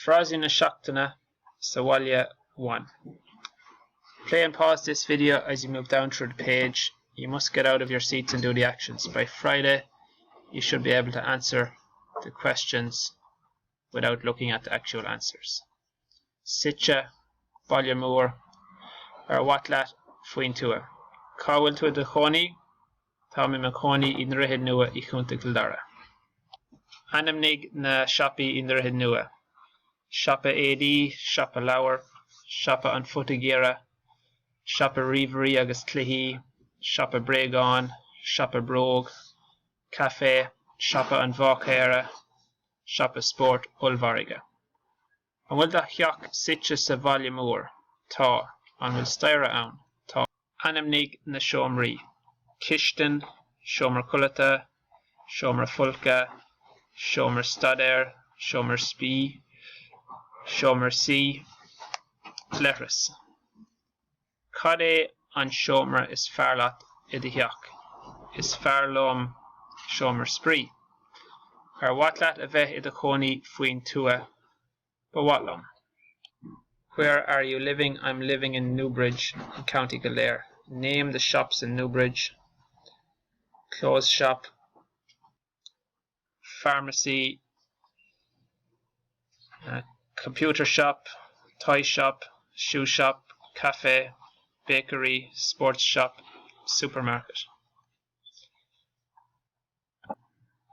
Frásaí na seachtaine sa bhaile 1. Play and pause this video as you move down through the page. You must get out of your seats and do the actions. By Friday, you should be able to answer the questions without looking at the actual answers. Sitcha, Bhaile Mór, ar Watlat, Fuin Tua. Cawil Tua de Choni, Tommy McConey in Rihid Nua I Chunta Gildara. Anamnig na Shopee in Rihid Nua. Shoppa AD, Shoppa Lauer, Shoppa an Futagira, Shoppa Reverie agus Clihi, Shoppa Bregon, Shoppa Brogue, Cafe, Shoppa an Vaucera, Shoppa Sport Ulvariga. An bhfuil da Hiach Sitcha sa Bhaile Mór, Tá, an bhfuil Styra ann, Tá. Anamnig na Seomraí. Kishton, Seomra Cullata, Seomra Fulka, Seomra Stadair, Seomra Spee, Seomra C, Letras. Cade an Seomra is Farlat Idihiach, is Farlom Seomra Spree. Ar Watlat a bheith I Choni Fuin Tua, Bawatlam. Where are you living? I'm living in Newbridge, in County Kildare. Name the shops in Newbridge. Clothes shop, pharmacy, computer shop, toy shop, shoe shop, cafe, bakery, sports shop, supermarket.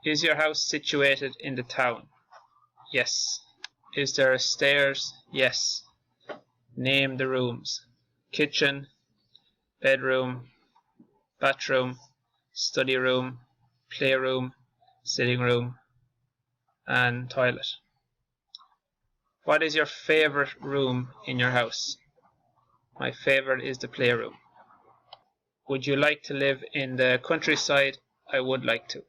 Is your house situated in the town? Yes. Is there a stairs? Yes. Name the rooms. Kitchen, bedroom, bathroom, study room, playroom, sitting room, and toilet. What is your favorite room in your house? My favorite is the playroom. Would you like to live in the countryside? I would like to.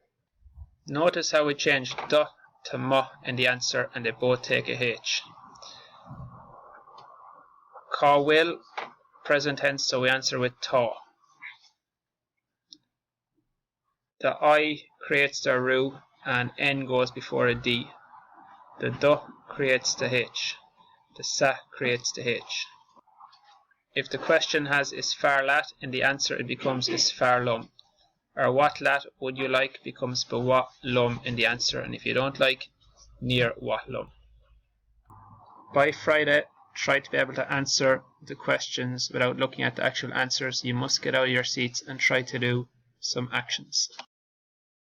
Notice how we changed da to ma in the answer and they both take a H. Cá will, present tense, so we answer with tá. The I creates the ru and N goes before a D. The da creates the H. The sa creates the H. If the question has is Farlat in the answer, it becomes is Farlum. Or what lat would you like becomes Bawa Lum in the answer, and if you don't like, near Wat Lum. By Friday, try to be able to answer the questions without looking at the actual answers. You must get out of your seats and try to do some actions.